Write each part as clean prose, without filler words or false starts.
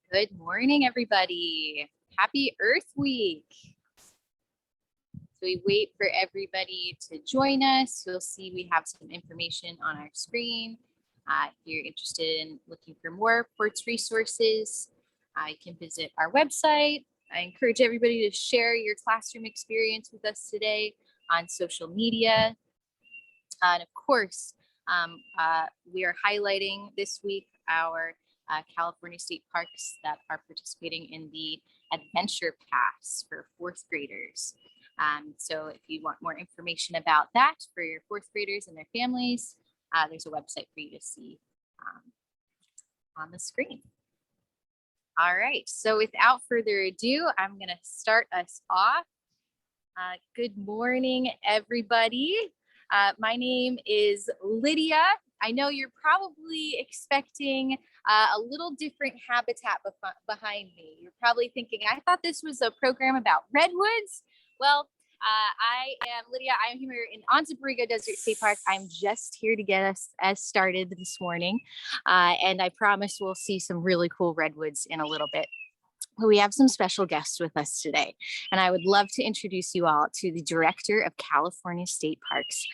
Good morning, everybody. Happy Earth Week. So we wait for everybody to join us. You'll see we have some information on our screen. If you're interested in looking for more ports resources, you can visit our website. I encourage everybody to share your classroom experience with us today on social media. And of course, we are highlighting this week our California state parks that are participating in the Adventure Pass for fourth graders. So if you want more information about that for your fourth graders and their families, there's a website for you to see on the screen. All right, so without further ado, I'm gonna start us off. Good morning, everybody. My name is Lydia. I know you're probably expecting a little different habitat behind me. You're probably thinking, I thought this was a program about redwoods. Well, I am Lydia. I'm here in Anza Borrego Desert State Park. I'm just here to get us as started this morning. And I promise we'll see some really cool redwoods in a little bit. We have some special guests with us today, and I would love to introduce you all to the Director of California State Parks,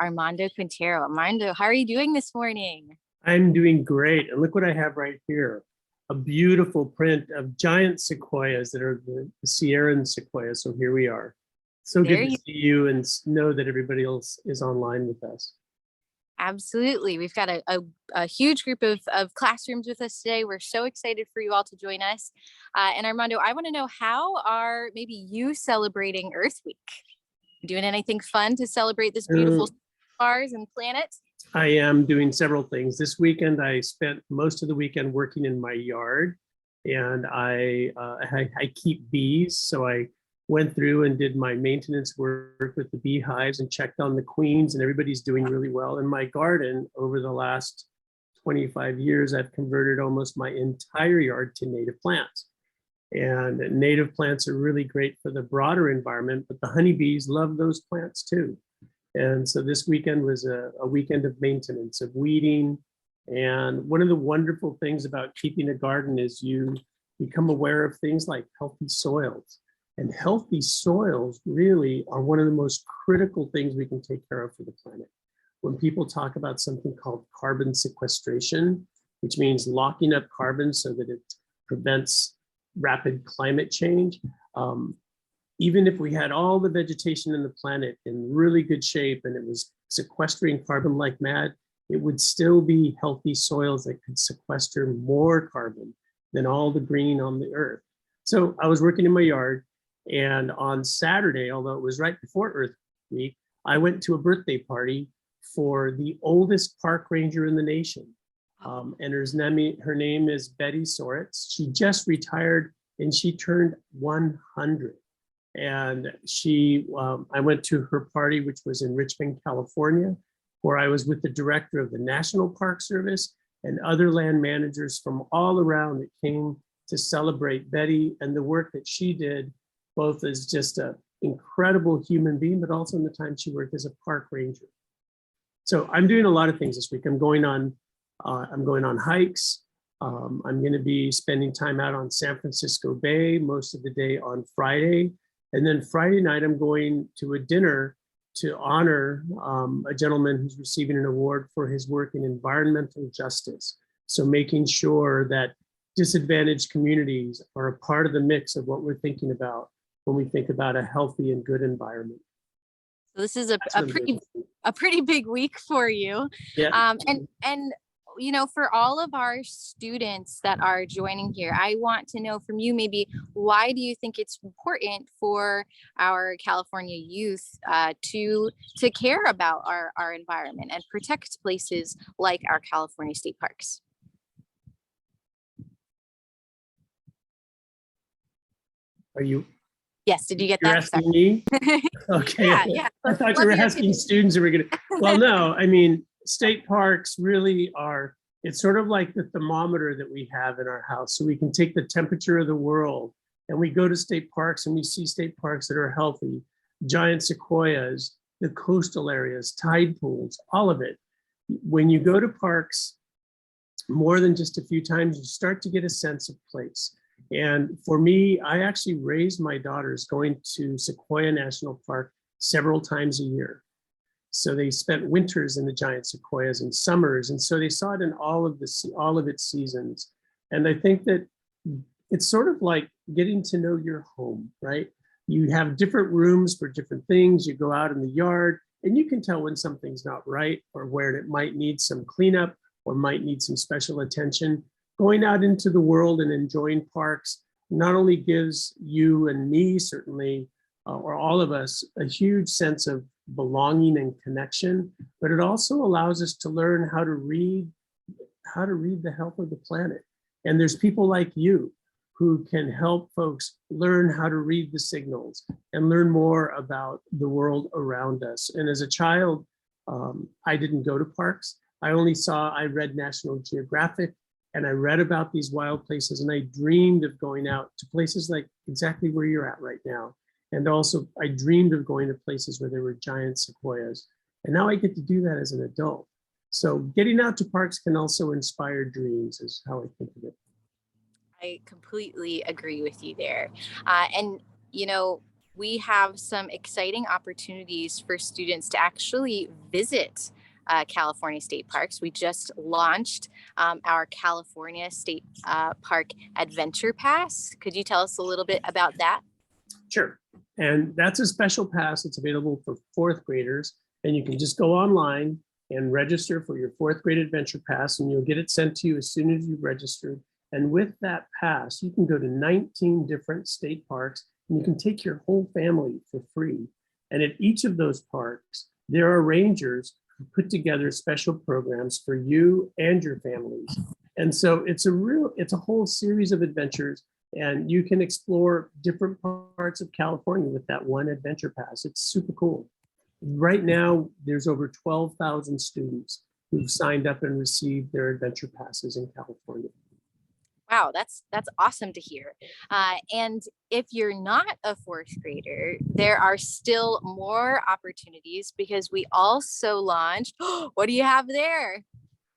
Armando Quintero. Armando, how are you doing this morning? I'm doing great, and look what I have right here. A beautiful print of giant sequoias that are the Sierran sequoia, so here we are. So good to see you and know that everybody else is online with us. Absolutely. We've got a huge group of classrooms with us today. We're so excited for you all to join us. And Armando, I want to know, how are maybe you celebrating Earth Week? Doing anything fun to celebrate this beautiful stars and planets? I am doing several things. This weekend, I spent most of the weekend working in my yard, and I keep bees. So I went through and did my maintenance work with the beehives and checked on the queens, and everybody's doing really well. In my garden, over the last 25 years, I've converted almost my entire yard to native plants. And native plants are really great for the broader environment, but the honeybees love those plants too. And so this weekend was a weekend of maintenance, of weeding. And one of the wonderful things about keeping a garden is you become aware of things like healthy soils. And healthy soils really are one of the most critical things we can take care of for the planet. When people talk about something called carbon sequestration, which means locking up carbon so that it prevents rapid climate change, even if we had all the vegetation in the planet in really good shape and it was sequestering carbon like mad, it would still be healthy soils that could sequester more carbon than all the green on the earth. So I was working in my yard, and on Saturday, although it was right before Earth Week, I went to a birthday party for the oldest park ranger in the nation. And her name is Betty Soritz. She just retired and she turned 100. And I went to her party, which was in Richmond, California, where I was with the director of the National Park Service and other land managers from all around that came to celebrate Betty and the work that she did, both as just an incredible human being, but also in the time she worked as a park ranger. So I'm doing a lot of things this week. I'm going on hikes. I'm going to be spending time out on San Francisco Bay most of the day on Friday. And then Friday night, I'm going to a dinner to honor a gentleman who's receiving an award for his work in environmental justice. So making sure that disadvantaged communities are a part of the mix of what we're thinking about when we think about a healthy and good environment. So this is a pretty big week for you. Yeah. And you know, for all of our students that are joining here, I want to know from you, maybe, why do you think it's important for our California youth to care about our environment and protect places like our California state parks? Are you? Yes, did you get You're that? asking me? Okay. Yeah. I thought you were asking students who were going to. Well, no, I mean, state parks really are, it's sort of like the thermometer that we have in our house. So we can take the temperature of the world, and we go to state parks and we see state parks that are healthy, giant sequoias, the coastal areas, tide pools, all of it. When you go to parks, more than just a few times, you start to get a sense of place. And for me, I actually raised my daughters going to Sequoia National Park several times a year. So they spent winters in the giant sequoias and summers. And so they saw it in all of its seasons. And I think that it's sort of like getting to know your home, right? You have different rooms for different things. You go out in the yard and you can tell when something's not right or where it might need some cleanup or might need some special attention. Going out into the world and enjoying parks not only gives you and me, certainly, or all of us, a huge sense of belonging and connection, but it also allows us to learn how to read the health of the planet. And there's people like you who can help folks learn how to read the signals and learn more about the world around us. And as a child, I didn't go to parks. I read National Geographic, and I read about these wild places, and I dreamed of going out to places like exactly where you're at right now. And also I dreamed of going to places where there were giant sequoias. And now I get to do that as an adult. So getting out to parks can also inspire dreams, is how I think of it. I completely agree with you there. And, you know, we have some exciting opportunities for students to actually visit California state parks. We just launched our California State Park Adventure Pass. Could you tell us a little bit about that? Sure. And that's a special pass. It's available for fourth graders. And you can just go online and register for your fourth grade adventure pass, and you'll get it sent to you as soon as you've registered. And with that pass, you can go to 19 different state parks, and you can take your whole family for free. And at each of those parks, there are rangers who put together special programs for you and your families. And so it's a whole series of adventures, and you can explore different parts of California with that one adventure pass. It's super cool. Right now, there's over 12,000 students who've signed up and received their adventure passes in California. Wow, that's awesome to hear. And if you're not a fourth grader, there are still more opportunities because we also launched, what do you have there?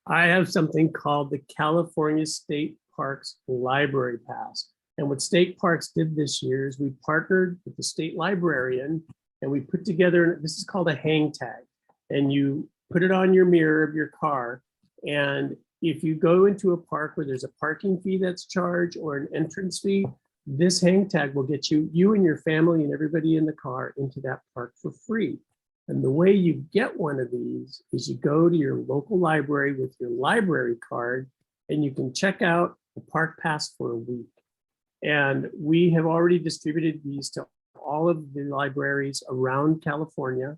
I have something called the California State Parks Library Pass. And what state parks did this year is we partnered with the state librarian, and we put together, this is called a hang tag, and you put it on your mirror of your car. And if you go into a park where there's a parking fee that's charged or an entrance fee, this hang tag will get you and your family and everybody in the car into that park for free. And the way you get one of these is you go to your local library with your library card, and you can check out the park pass for a week. And we have already distributed these to all of the libraries around California.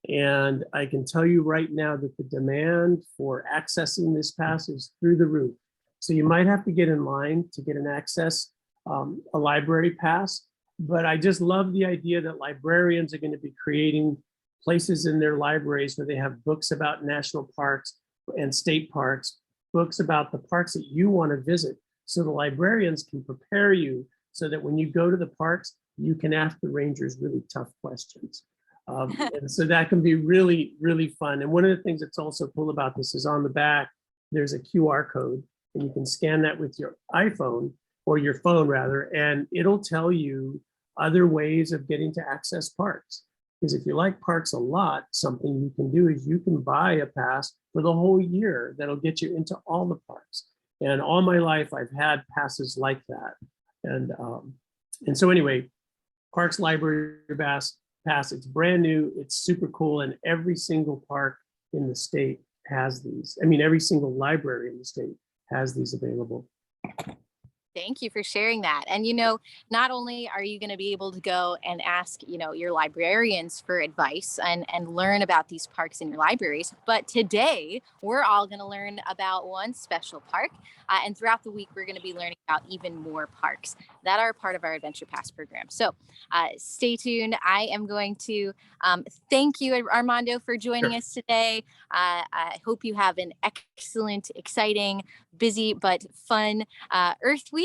And I can tell you right now that the demand for accessing this pass is through the roof. So you might have to get in line to get an access, a library pass. But I just love the idea that librarians are going to be creating places in their libraries where they have books about national parks and state parks, books about the parks that you want to visit. So the librarians can prepare you so that when you go to the parks, you can ask the rangers really tough questions. And so that can be really, really fun. And one of the things that's also cool about this is on the back, there's a QR code, and you can scan that with your iPhone, or your phone rather, and it'll tell you other ways of getting to access parks. Because if you like parks a lot, something you can do is you can buy a pass for the whole year that'll get you into all the parks. And all my life, I've had passes like that. And so anyway, Parks Library Pass, it's brand new, it's super cool, and every single park in the state has these. I mean, every single library in the state has these available. Thank you for sharing that. And, you know, not only are you going to be able to go and ask, you know, your librarians for advice and learn about these parks in your libraries, but today we're all going to learn about one special park. And throughout the week, we're going to be learning about even more parks that are part of our Adventure Pass program. So stay tuned. I am going to thank you, Armando, for joining us today. I hope you have an excellent, exciting, busy, but fun Earth Week.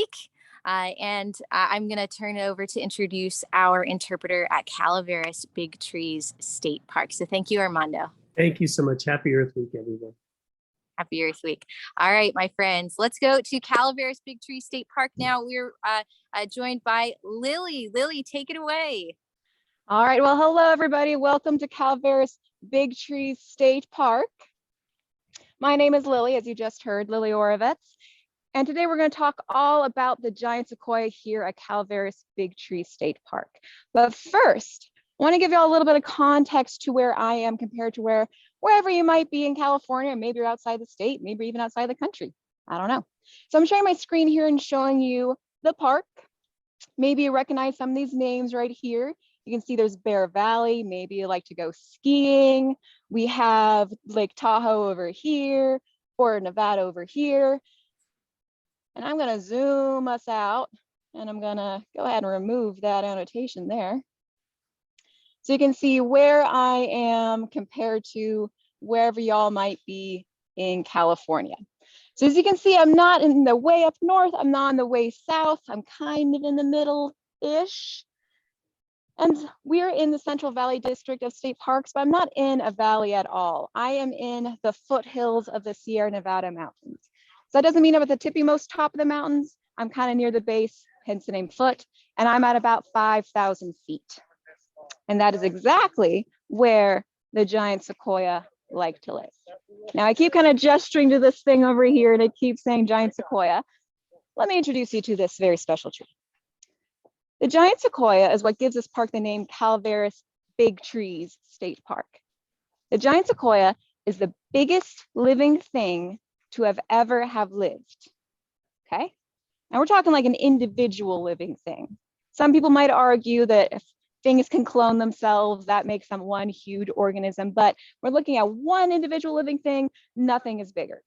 And I'm going to turn it over to introduce our interpreter at Calaveras Big Trees State Park. So thank you, Armando. Thank you so much. Happy Earth Week, everyone. Happy Earth Week. All right, my friends, let's go to Calaveras Big Tree State Park now. We're joined by Lillie. Lillie, take it away. All right, well, hello everybody. Welcome to Calaveras Big Trees State Park. My name is Lillie, as you just heard, Lillie Oravetz. And today we're going to talk all about the giant sequoia here at Calaveras Big Trees State Park. But first, I want to give you all a little bit of context to where I am compared to wherever you might be in California. Maybe you're outside the state, maybe even outside the country. I don't know. So I'm sharing my screen here and showing you the park. Maybe you recognize some of these names right here. You can see there's Bear Valley. Maybe you like to go skiing. We have Lake Tahoe over here, or Nevada over here. And I'm going to zoom us out, and I'm going to go ahead and remove that annotation there. So you can see where I am compared to wherever y'all might be in California. So as you can see, I'm not in the way up north. I'm not in the way south. I'm kind of in the middle-ish. And we're in the Central Valley District of State Parks, but I'm not in a valley at all. I am in the foothills of the Sierra Nevada mountains. So that doesn't mean I'm at the tippy-most top of the mountains. I'm kind of near the base, hence the name foot, and I'm at about 5,000 feet. And that is exactly where the giant sequoia like to live. Now I keep kind of gesturing to this thing over here and it keeps saying giant sequoia. Let me introduce you to this very special tree. The giant sequoia is what gives this park the name Calaveras Big Trees State Park. The giant sequoia is the biggest living thing to have ever have lived, okay? Now we're talking like an individual living thing. Some people might argue that if things can clone themselves, that makes them one huge organism, but we're looking at one individual living thing, nothing is bigger.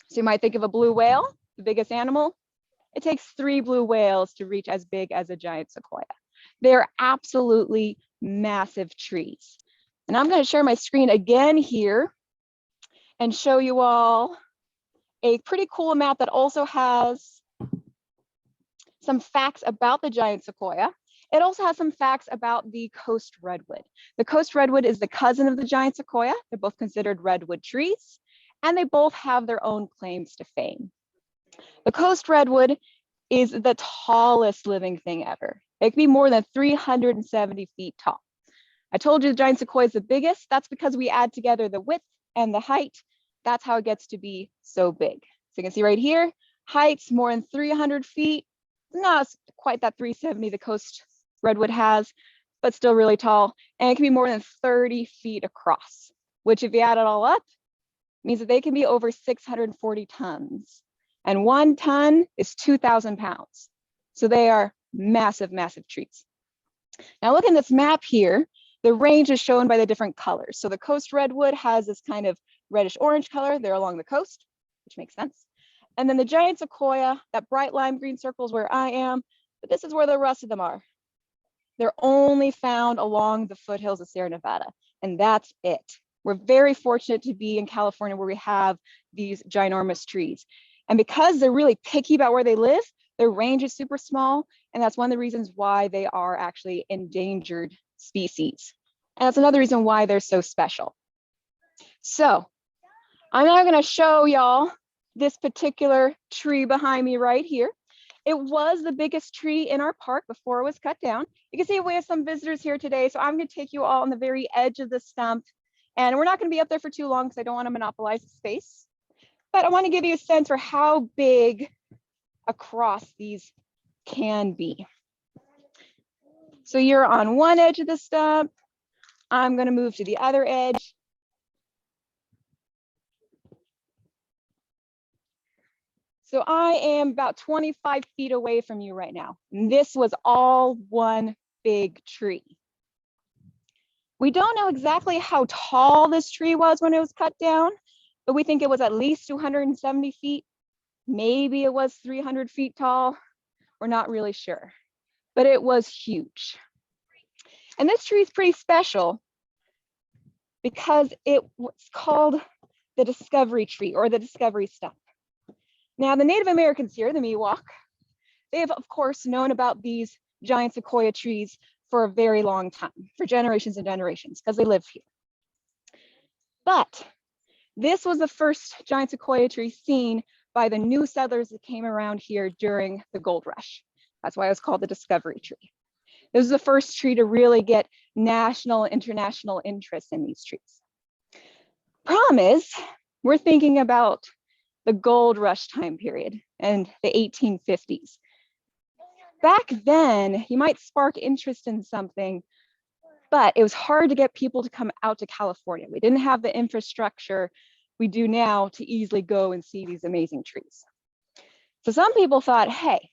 So you might think of a blue whale, the biggest animal. It takes 3 blue whales to reach as big as a giant sequoia. They're absolutely massive trees. And I'm going to share my screen again here and show you all a pretty cool map that also has some facts about the giant sequoia. It also has some facts about the coast redwood. The coast redwood is the cousin of the giant sequoia. They're both considered redwood trees, and they both have their own claims to fame. The coast redwood is the tallest living thing ever. It can be more than 370 feet tall. I told you the giant sequoia is the biggest. That's because we add together the width and the height. That's how it gets to be so big. So you can see right here, height's more than 300 feet. Not quite that 370 the coast redwood has, but still really tall. And it can be more than 30 feet across, which if you add it all up, means that they can be over 640 tons. And 1 ton is 2,000 pounds. So they are massive, massive trees. Now look in this map here, the range is shown by the different colors. So the coast redwood has this kind of reddish orange color. They're along the coast, which makes sense. And then the giant sequoia, that bright lime green circle is where I am, but this is where the rest of them are. They're only found along the foothills of Sierra Nevada, and that's it. We're very fortunate to be in California where we have these ginormous trees. And because they're really picky about where they live, their range is super small, and that's one of the reasons why they are actually endangered species. And that's another reason why they're so special. So I'm now going to show y'all this particular tree behind me right here. It was the biggest tree in our park before it was cut down. You can see we have some visitors here today, so I'm going to take you all on the very edge of the stump. And we're not going to be up there for too long because I don't want to monopolize the space. But I want to give you a sense for how big across these can be. So you're on one edge of the stump. I'm going to move to the other edge. So I am about 25 feet away from you right now. And this was all one big tree. We don't know exactly how tall this tree was when it was cut down, but we think it was at least 270 feet. Maybe it was 300 feet tall. We're not really sure, but it was huge. And this tree is pretty special because it was called the discovery tree or the discovery stump. Now, the Native Americans here, the Miwok, they have, of course, known about these giant sequoia trees for a very long time, for generations and generations, because they live here. But This was the first giant sequoia tree seen by the new settlers that came around here during the gold rush. That's why it was called the discovery tree. This was the first tree to really get national and international interest in these trees. Problem is, we're thinking about the gold rush time period and the 1850s. Back then, you might spark interest in something, but it was hard to get people to come out to California. We didn't have the infrastructure we do now to easily go and see these amazing trees. So some people thought, hey,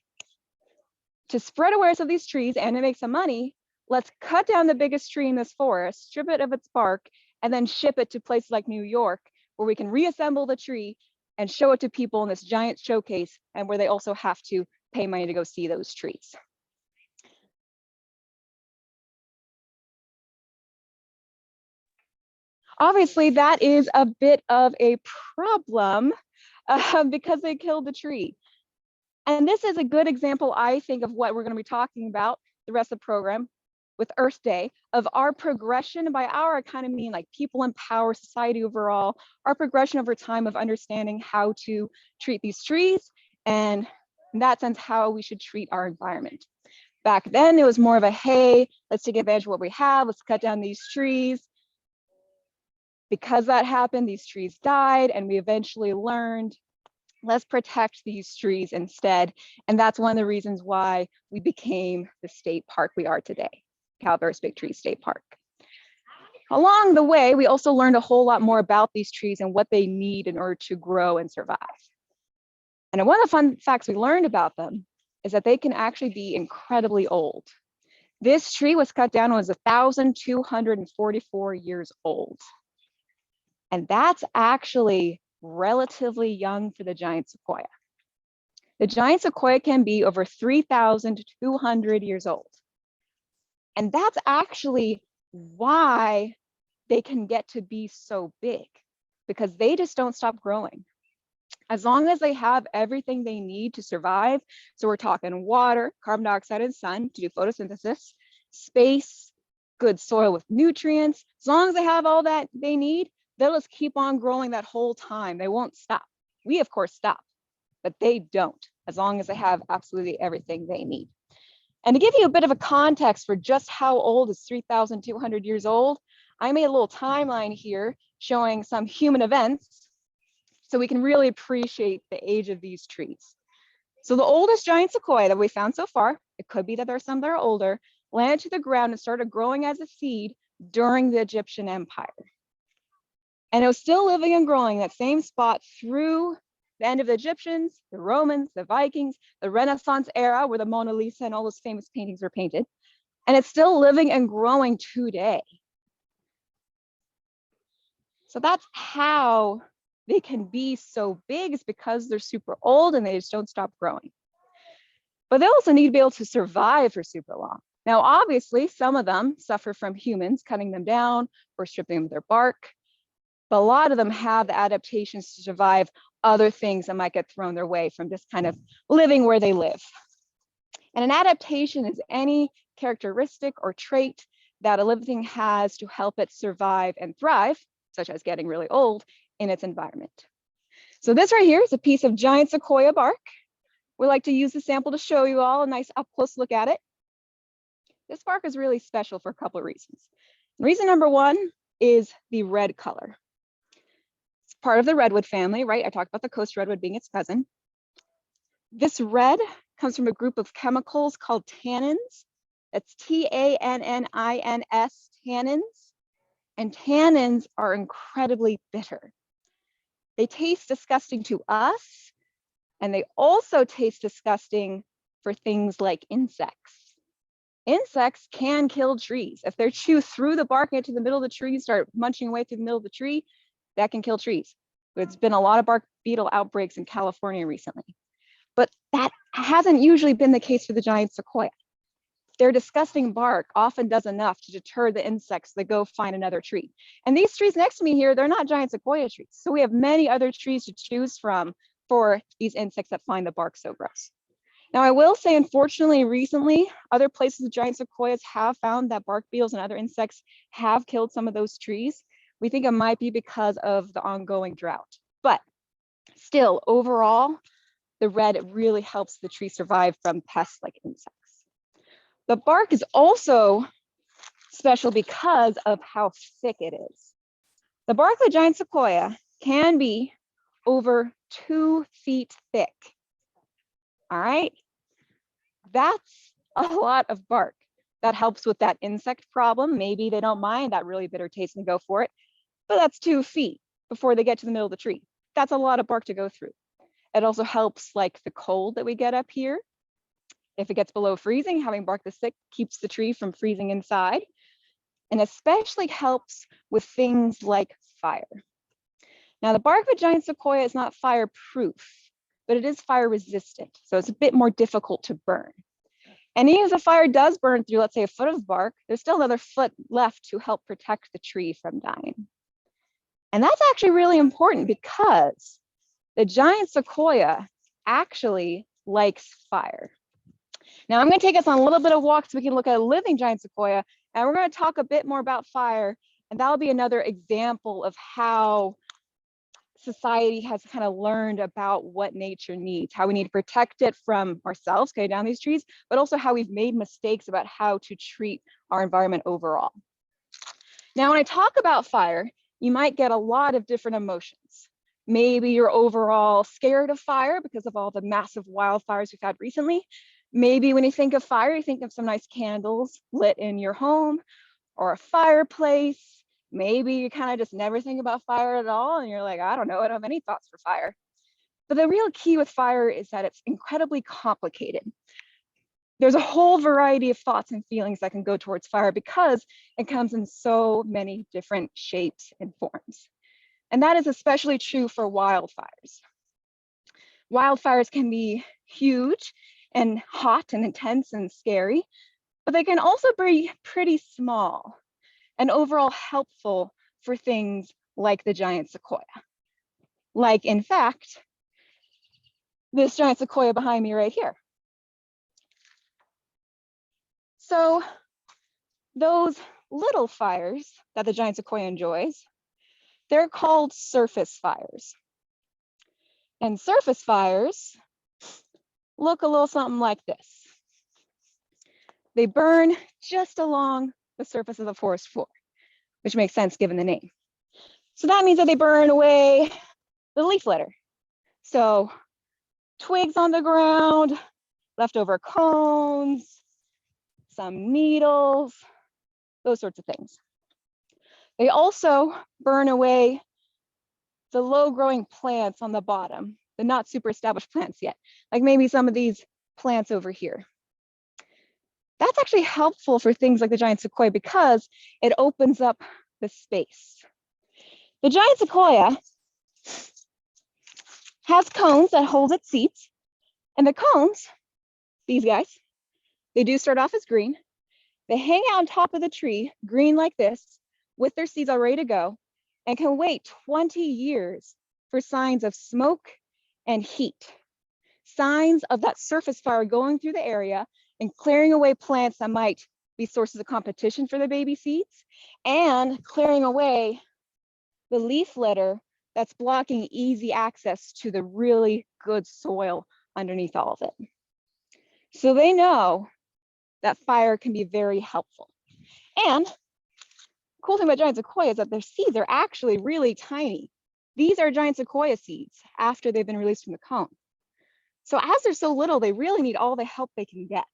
to spread awareness of these trees and to make some money, let's cut down the biggest tree in this forest, strip it of its bark, and then ship it to places like New York, where we can reassemble the tree and show it to people in this giant showcase, and where they also have to pay money to go see those trees. Obviously, that is a bit of a problem because they killed the tree. And this is a good example, I think, of what we're going to be talking about the rest of the program with Earth Day, of our progression. By our, I kind of mean like people in power, society overall, our progression over time of understanding how to treat these trees, and in that sense, how we should treat our environment. Back then, it was more of a, hey, let's take advantage of what we have, let's cut down these trees. Because that happened, these trees died, and we eventually learned, let's protect these trees instead. And that's one of the reasons why we became the state park we are today, Calaveras Big Trees State Park. Along the way, we also learned a whole lot more about these trees and what they need in order to grow and survive. And one of the fun facts we learned about them is that they can actually be incredibly old. This tree was cut down when it was 1,244 years old. And that's actually relatively young for the giant sequoia. The giant sequoia can be over 3,200 years old. And that's actually why they can get to be so big, because they just don't stop growing. As long as they have everything they need to survive, so we're talking water, carbon dioxide, and sun to do photosynthesis, space, good soil with nutrients, as long as they have all that they need, they'll just keep on growing that whole time. They won't stop. We, of course, stop, but they don't, as long as they have absolutely everything they need. And to give you a bit of a context for just how old is 3,200 years old, I made a little timeline here showing some human events so we can really appreciate the age of these trees. So the oldest giant sequoia that we found so far, it could be that there are some that are older, landed to the ground and started growing as a seed during the Egyptian Empire. And it was still living and growing in that same spot through the end of the Egyptians, the Romans, the Vikings, the Renaissance era, where the Mona Lisa and all those famous paintings were painted. And it's still living and growing today. So that's how they can be so big, is because they're super old and they just don't stop growing. But they also need to be able to survive for super long. Now, obviously, some of them suffer from humans cutting them down or stripping them of their bark. But a lot of them have the adaptations to survive other things that might get thrown their way from just kind of living where they live. And an adaptation is any characteristic or trait that a living thing has to help it survive and thrive, such as getting really old, in its environment. So this right here is a piece of giant sequoia bark. We like to use the sample to show you all a nice up close look at it. This bark is really special for a couple of reasons. Reason number one is the red color. Part of the redwood family, right? I talked about the coast redwood being its cousin. This red comes from a group of chemicals called tannins. That's Tannins, tannins. And tannins are incredibly bitter. They taste disgusting to us, and they also taste disgusting for things like insects. Insects can kill trees. If they chew through the bark into the middle of the tree, start munching away through the middle of the tree, that can kill trees. There's been a lot of bark beetle outbreaks in California recently, but that hasn't usually been the case for the giant sequoia. Their disgusting bark often does enough to deter the insects that go find another tree. And these trees next to me here, they're not giant sequoia trees. So we have many other trees to choose from for these insects that find the bark so gross. Now, I will say, unfortunately, recently, other places with giant sequoias have found that bark beetles and other insects have killed some of those trees. we think it might be because of the ongoing drought. But still, overall, the red really helps the tree survive from pests like insects. The bark is also special because of how thick it is. The bark of the giant sequoia can be over 2 feet thick. All right, that's a lot of bark. That helps with that insect problem. Maybe they don't mind that really bitter taste and go for it, but that's 2 feet before they get to the middle of the tree. That's a lot of bark to go through. It also helps like the cold that we get up here. If it gets below freezing, having bark this thick keeps the tree from freezing inside, and especially helps with things like fire. Now, the bark of a giant sequoia is not fireproof, but it is fire resistant, so it's a bit more difficult to burn. And even if the fire does burn through, let's say, a foot of bark, there's still another foot left to help protect the tree from dying. And that's actually really important because the giant sequoia actually likes fire. Now, I'm going to take us on a little bit of walk so we can look at a living giant sequoia, and we're going to talk a bit more about fire, and that'll be another example of how society has kind of learned about what nature needs, how we need to protect it from ourselves, cutting down these trees, but also how we've made mistakes about how to treat our environment overall. Now, when I talk about fire, you might get a lot of different emotions. Maybe you're overall scared of fire because of all the massive wildfires we've had recently. Maybe when you think of fire, you think of some nice candles lit in your home or a fireplace. Maybe you kind of just never think about fire at all and you're like, I don't know, I don't have any thoughts for fire. But the real key with fire is that it's incredibly complicated. There's a whole variety of thoughts and feelings that can go towards fire because it comes in so many different shapes and forms. And that is especially true for wildfires. Wildfires can be huge and hot and intense and scary, but they can also be pretty small and overall helpful for things like the giant sequoia. Like, in fact, this giant sequoia behind me right here. So those little fires that the giant sequoia enjoys, they're called surface fires. And surface fires look a little something like this. They burn just along the surface of the forest floor, which makes sense given the name. So that means that they burn away the leaf litter. So twigs on the ground, leftover cones, some needles, those sorts of things. They also burn away the low growing plants on the bottom, the not super established plants yet, like maybe some of these plants over here. That's actually helpful for things like the giant sequoia because it opens up the space. The giant sequoia has cones that hold its seeds, and the cones, these guys, they do start off as green. They hang out on top of the tree, green like this, with their seeds all ready to go, and can wait 20 years for signs of smoke and heat. Signs of that surface fire going through the area and clearing away plants that might be sources of competition for the baby seeds, and clearing away the leaf litter that's blocking easy access to the really good soil underneath all of it. So they know that fire can be very helpful. And the cool thing about giant sequoia is that their seeds are actually really tiny. These are giant sequoia seeds after they've been released from the cone. So as they're so little, they really need all the help they can get.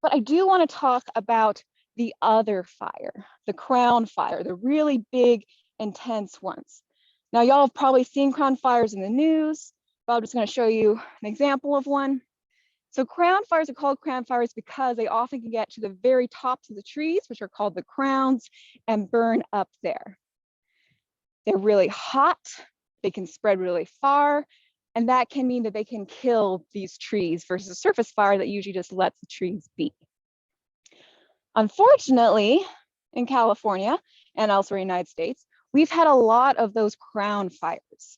But I do want to talk about the other fire, the crown fire, the really big, intense ones. Now, y'all have probably seen crown fires in the news, but I'm just going to show you an example of one. So crown fires are called crown fires because they often can get to the very tops of the trees, which are called the crowns, and burn up there. They're really hot, they can spread really far, and that can mean that they can kill these trees versus a surface fire that usually just lets the trees be. Unfortunately, in California and elsewhere in the United States, we've had a lot of those crown fires.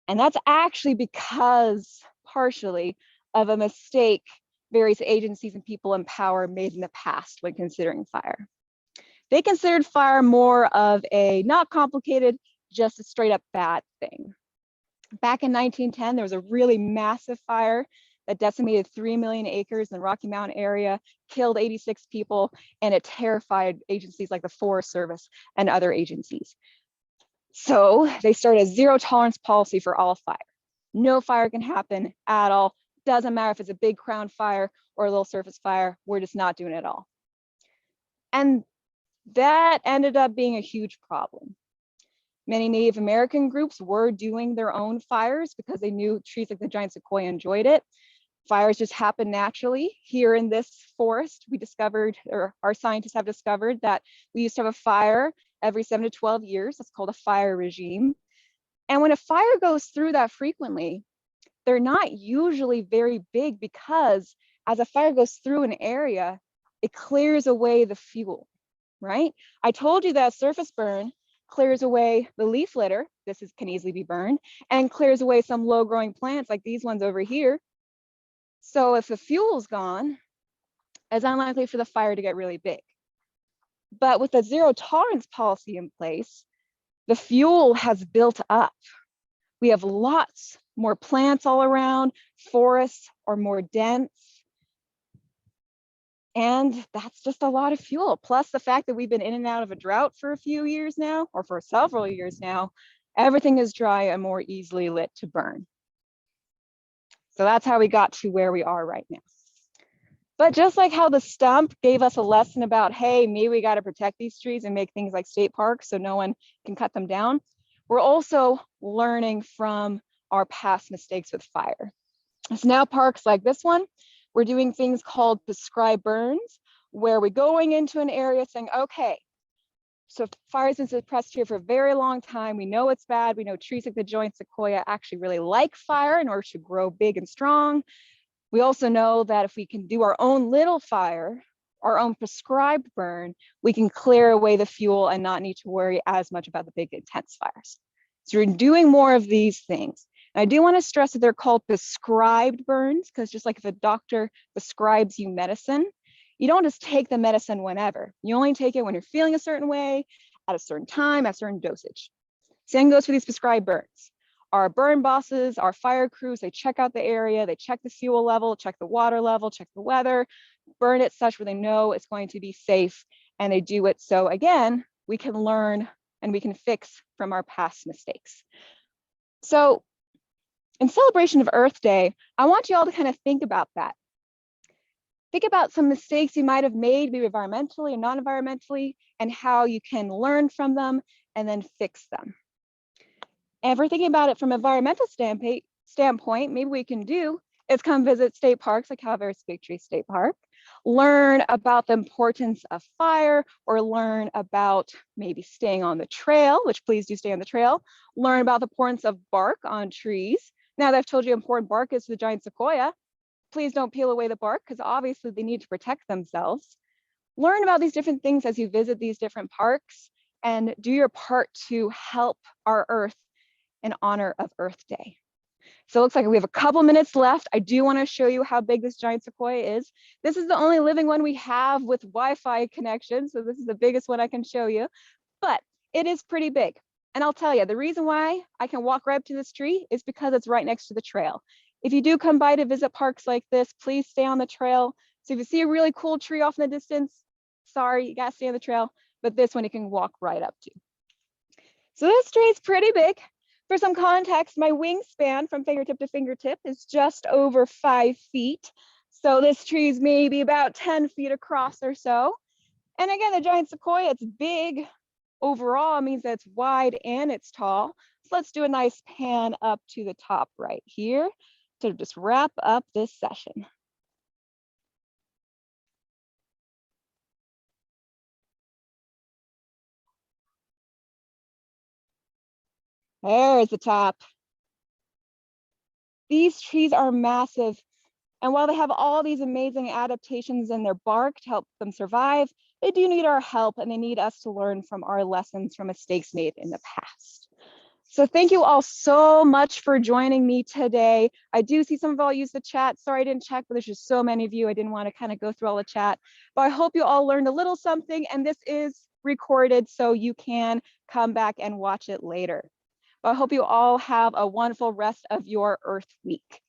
And that's actually because, partially, of a mistake various agencies and people in power made in the past when considering fire. They considered fire more of a not complicated, just a straight up bad thing. Back in 1910, there was a really massive fire that decimated 3 million acres in the Rocky Mountain area, killed 86 people, and it terrified agencies like the Forest Service and other agencies. So they started a zero tolerance policy for all fire. No fire can happen at all. Doesn't matter if it's a big crown fire or a little surface fire, we're just not doing it at all. And that ended up being a huge problem. Many Native American groups were doing their own fires because they knew trees like the giant sequoia enjoyed it. Fires just happen naturally. Here in this forest, we discovered, or our scientists have discovered, that we used to have a fire every 7 to 12 years. That's called a fire regime. And when a fire goes through that frequently, they're not usually very big because as a fire goes through an area, it clears away the fuel, right? I told you that surface burn clears away the leaf litter, can easily be burned, and clears away some low growing plants like these ones over here. So if the fuel's gone, it's unlikely for the fire to get really big. But with a zero tolerance policy in place, the fuel has built up. We have lots more plants all around, forests are more dense, and that's just a lot of fuel. Plus the fact that we've been in and out of a drought for a few years now, or for several years now, everything is dry and more easily lit to burn. So that's how we got to where we are right now. But just like how the stump gave us a lesson about, hey, maybe we got to protect these trees and make things like state parks so no one can cut them down, we're also learning from our past mistakes with fire. So now parks like this one, we're doing things called prescribed burns, where we're going into an area saying, okay, so fire's been suppressed here for a very long time. We know it's bad. We know trees like the giant sequoia actually really like fire in order to grow big and strong. We also know that if we can do our own little fire, our own prescribed burn, we can clear away the fuel and not need to worry as much about the big intense fires. So we're doing more of these things. And I do want to stress that they're called prescribed burns, because just like if a doctor prescribes you medicine, you don't just take the medicine whenever. You only take it when you're feeling a certain way, at a certain time, at a certain dosage. Same goes for these prescribed burns. Our burn bosses, our fire crews, they check out the area, they check the fuel level, check the water level, check the weather, burn it such where they know it's going to be safe, and they do it so, again, we can learn and we can fix from our past mistakes. So in celebration of Earth Day, I want you all to kind of think about that. Think about some mistakes you might have made, maybe environmentally or non-environmentally, and how you can learn from them and then fix them. And if we're thinking about it from an environmental standpoint, maybe we can do is come visit state parks like Calaveras Big Trees State Park, learn about the importance of fire, or learn about maybe staying on the trail, which please do stay on the trail, learn about the importance of bark on trees. Now that I've told you how important bark is to the giant sequoia, please don't peel away the bark because obviously they need to protect themselves. Learn about these different things as you visit these different parks and do your part to help our Earth in honor of Earth Day. So it looks like we have a couple minutes left. I do want to show you how big this giant sequoia is. This is the only living one we have with Wi-Fi connection. So this is the biggest one I can show you, but it is pretty big. And I'll tell you, the reason why I can walk right up to this tree is because it's right next to the trail. If you do come by to visit parks like this, please stay on the trail. So if you see a really cool tree off in the distance, sorry, you gotta stay on the trail, but this one you can walk right up to. So this tree is pretty big. For some context, my wingspan from fingertip to fingertip is just over 5 feet. So this tree is maybe about 10 feet across or so. And again, the giant sequoia, it's big overall, means that it's wide and it's tall. So let's do a nice pan up to the top right here to just wrap up this session. There's the top. These trees are massive. And while they have all these amazing adaptations in their bark to help them survive, they do need our help and they need us to learn from our lessons from mistakes made in the past. So thank you all so much for joining me today. I do see some of y'all use the chat. Sorry I didn't check, but there's just so many of you. I didn't want to kind of go through all the chat. But I hope you all learned a little something. And this is recorded so you can come back and watch it later. But I hope you all have a wonderful rest of your Earth Week.